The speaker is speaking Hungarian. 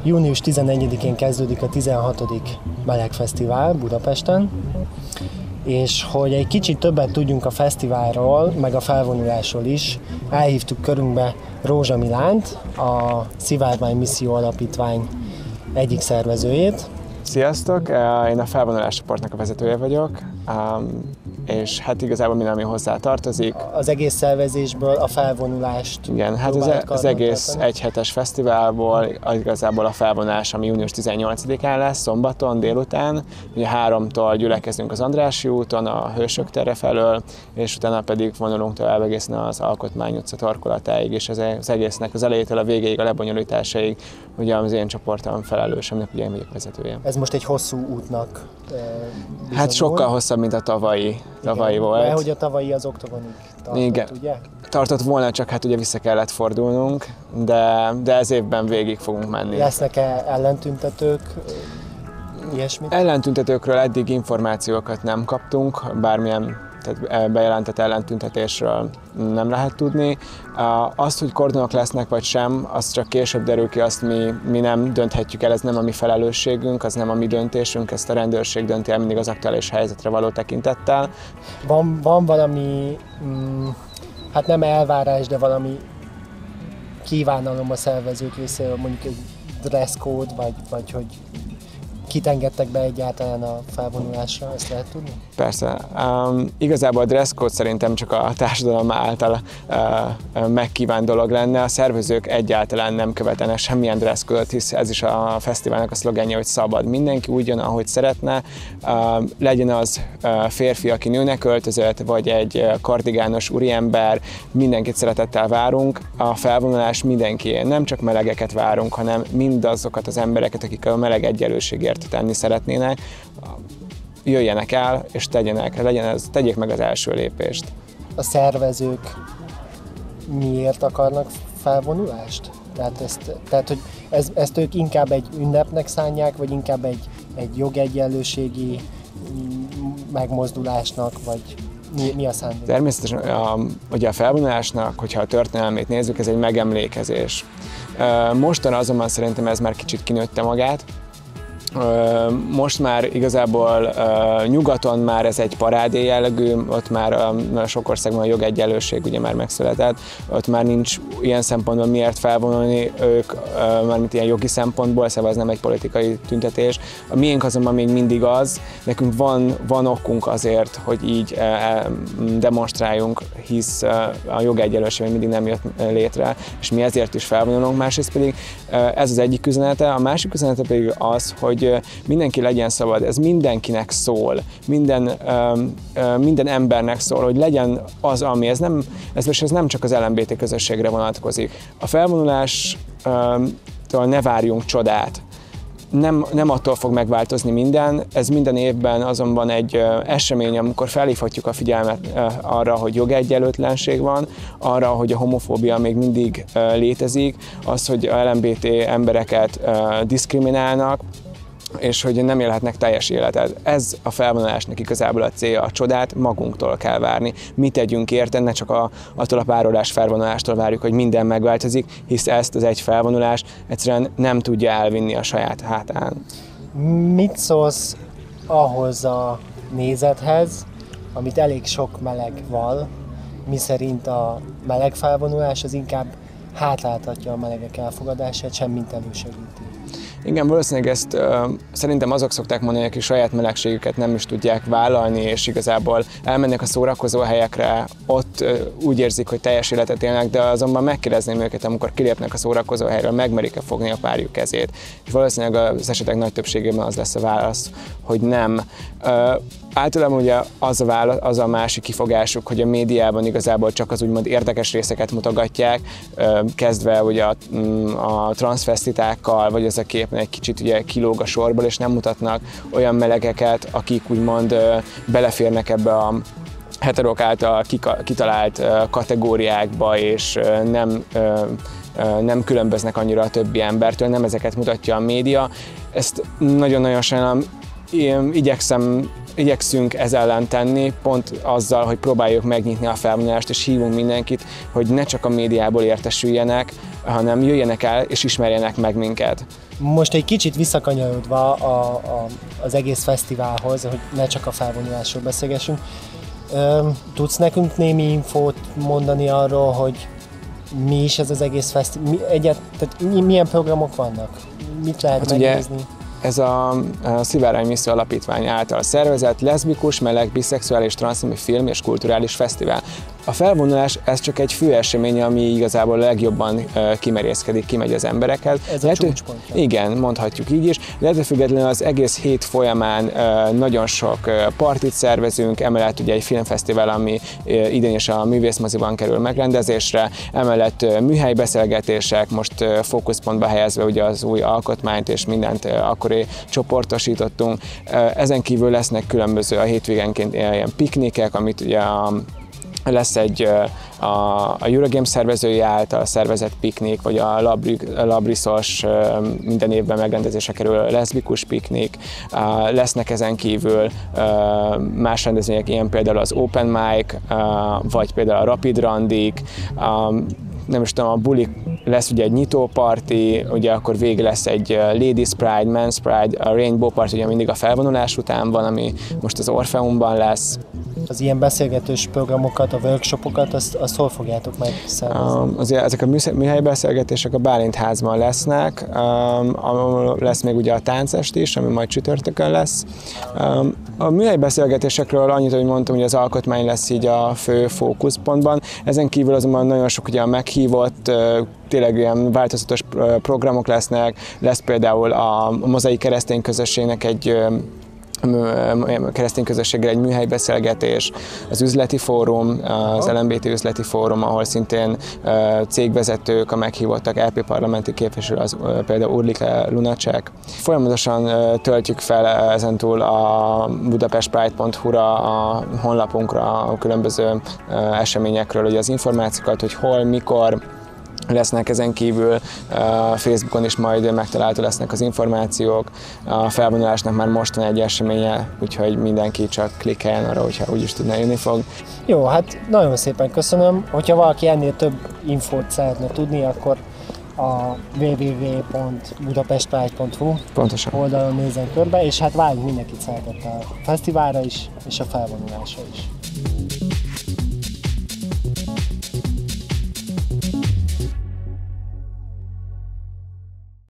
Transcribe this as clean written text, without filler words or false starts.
Június 14-én kezdődik a 16. Melegfesztivál Budapesten, és hogy egy kicsit többet tudjunk a fesztiválról, meg a felvonulásról is, elhívtuk körünkbe Rózsa Milánt, a Szivárvány Misszió Alapítvány egyik szervezőjét. Sziasztok! Én a felvonulás csoportnak a vezetője vagyok, és hát igazából minden, ami hozzá tartozik. Az egész szervezésből a felvonulást. Igen, hát az egész egyhetes fesztiválból igazából a felvonulás, ami június 18-án lesz, szombaton délután. Ugye 3-tól gyülekezünk az Andrássy úton, a Hősök tere felől, és utána pedig vonulunk tovább egészen az Alkotmány utca torkolatáig, és az egésznek az elejétől a végéig, a lebonyolításáig, ugye az én csoportom felelős, aminek ugye én vagyok vezetője. Ez most egy hosszú útnak bizonyul. Hát sokkal hosszabb, mint a tavalyi volt. Mert hogy a tavalyi az oktogonig tartott, igen, ugye? Tartott volna, csak hát ugye vissza kellett fordulnunk, de ez évben végig fogunk menni. Lesznek-e ellentüntetők, ilyesmit? Ellentüntetőkről eddig információkat nem kaptunk, bármilyen bejelentett ellentüntetésről nem lehet tudni. Azt, hogy kordonok lesznek vagy sem, az csak később derül ki, azt mi nem dönthetjük el, ez nem a mi felelősségünk, az nem a mi döntésünk, ezt a rendőrség dönti el mindig az aktuális helyzetre való tekintettel. Van valami, hát nem elvárás, de valami kívánalom a szervezők részéről, mondjuk egy dress code, vagy hogy kit engedtek be egyáltalán a felvonulásra, ezt lehet tudni? Persze. Igazából a dress code szerintem csak a társadalom által megkívánt dolog lenne. A szervezők egyáltalán nem követelnek semmilyen dress code-t, hisz ez is a fesztiválnak a szlogenje, hogy szabad. Mindenki úgy jön, ahogy szeretne. Legyen az férfi, aki nőnek öltözött, vagy egy kardigános úriember, mindenkit szeretettel várunk. A felvonulás mindenkié. Nem csak melegeket várunk, hanem mindazokat az embereket, akik a meleg egyenlőségért tenni szeretnének, jöjjenek el és tegyék meg az első lépést. A szervezők miért akarnak felvonulást? Tehát hogy ezt ők inkább egy ünnepnek szánják, vagy inkább egy jogegyenlőségi megmozdulásnak, vagy mi a szándék? Természetesen ugye a felvonulásnak, hogyha a történelmét nézzük, ez egy megemlékezés. Mostan azonban szerintem ez már kicsit kinőtte magát. Most már igazából nyugaton már ez egy parádé jellegű, ott már sok országban a jogegyenlőség ugye már megszületett, ott már nincs ilyen szempontból miért felvonulni ők, mármint ilyen jogi szempontból, szóval ez nem egy politikai tüntetés. A miénk azonban még mindig az, nekünk van okunk azért, hogy így demonstráljunk, hisz a jogegyenlőség mindig nem jött létre, és mi ezért is felvonulunk, másrészt pedig ez az egyik üzenete, a másik üzenete pedig az, hogy mindenki legyen szabad, ez mindenkinek szól, minden embernek szól, hogy legyen az, ami, ez nem csak az LMBT közösségre vonatkozik. A felvonulástól ne várjunk csodát. Nem attól fog megváltozni minden, ez minden évben azonban egy esemény, amikor felhívhatjuk a figyelmet arra, hogy jogegyenlőtlenség van, arra, hogy a homofóbia még mindig létezik, az, hogy a LMBT embereket diszkriminálnak, és hogy nem élhetnek teljes életet. Ez a felvonulásnak igazából a célja, a csodát magunktól kell várni. Mi tegyünk érte, ne csak attól a párolás felvonulástól várjuk, hogy minden megváltozik, hisz ezt az egy felvonulás egyszerűen nem tudja elvinni a saját hátán. Mit szólsz ahhoz a nézethez, amit elég sok meleg val, miszerint a meleg felvonulás az inkább hátráltatja a melegek elfogadását, semmint elősegíti? Igen, valószínűleg ezt szerintem azok szokták mondani, akik saját melegségüket nem is tudják vállalni, és igazából elmennek a szórakozó helyekre, ott úgy érzik, hogy teljes életet élnek, de azonban megkérdezném őket, amikor kilépnek a szórakozó helyről, megmerik-e fogni a párjuk kezét. És valószínűleg az esetek nagy többségében az lesz a válasz, hogy nem. Általában ugye az a másik kifogásuk, hogy a médiában igazából csak az úgymond érdekes részeket mutogatják, kezdve ugye a transzvesztitákkal, vagy ez a kép egy kicsit ugye kilóg a sorból, és nem mutatnak olyan melegeket, akik úgymond beleférnek ebbe a heterok által kitalált kategóriákba, és nem különböznek annyira a többi embertől, nem ezeket mutatja a média. Ezt nagyon-nagyon sajnálom, igyekszünk ez ellen tenni, pont azzal, hogy próbáljuk megnyitni a felvonulást, és hívunk mindenkit, hogy ne csak a médiából értesüljenek, hanem jöjjenek el és ismerjenek meg minket. Most egy kicsit visszakanyarodva az egész fesztiválhoz, hogy ne csak a felvonulásról beszélgessünk, tudsz nekünk némi infót mondani arról, hogy mi is ez az egész fesztivál, tehát milyen programok vannak? Mit lehet megnézni? Ez a Szivárvány Misszió Alapítvány által szervezett leszbikus, meleg, biszexuális, transznemű film és kulturális fesztivál. A felvonulás ez csak egy fő esemény, ami igazából legjobban kimerészkedik, kimegy az emberekhez. Ez a csúcspontja. Igen, mondhatjuk így is. De ettől függetlenül az egész hét folyamán nagyon sok partit szervezünk, emellett ugye egy filmfesztivál, ami idén is a Művészmoziban kerül megrendezésre, emellett műhelybeszélgetések, most fókuszpontba helyezve ugye az új alkotmányt és mindent akkor csoportosítottunk. Ezen kívül lesznek különböző a hétvégenként ilyen piknikek, amit ugye lesz a Eurogames szervezői által szervezett piknik, vagy a Labriszos minden évben megrendezésre kerül leszbikus piknik. Lesznek ezen kívül más rendezvények, ilyen például az Open Mic, vagy például a Rapid Randik, nem is tudom, a bulik lesz ugye egy nyitóparti, ugye akkor végig lesz egy Ladies Pride, Men's Pride, a Rainbow Party ugye mindig a felvonulás után van, ami most az Orfeumban lesz. Az ilyen beszélgetős programokat, a workshopokat, azt hol fogjátok megszervezni? Ezek a műhelybeszélgetések a Bálint-házban lesznek, lesz még ugye a táncest is, ami majd csütörtökön lesz. A műhelybeszélgetésekről annyit, hogy mondtam, hogy az alkotmány lesz így a fő fókuszpontban. Ezen kívül azonban nagyon sok ugye a meghívott, tényleg ilyen változatos programok lesznek, lesz például a Mozaik keresztény közösségnek keresztény közösséggel egy műhelybeszélgetés, az üzleti fórum, az LMBT üzleti fórum, ahol szintén cégvezetők, a meghívottak, LP parlamenti képviselő, az például Urlike Lunacek. Folyamatosan töltjük fel ezentúl a budapestpride.hu-ra, a honlapunkra a különböző eseményekről, ugye az információkat, hogy hol, mikor lesznek, ezen kívül Facebookon is majd megtalálható lesznek az információk. A felvonulásnak már most van egy eseménye, úgyhogy mindenki csak klikkeljen arra, hogyha úgyis tudna jönni fog. Jó, hát nagyon szépen köszönöm. Hogyha valaki ennél több infót szeretne tudni, akkor a www.budapestpride.hu oldalon nézzen körbe, és hát várjuk mindenkit szeretettel a fesztiválra is, és a felvonulásra is.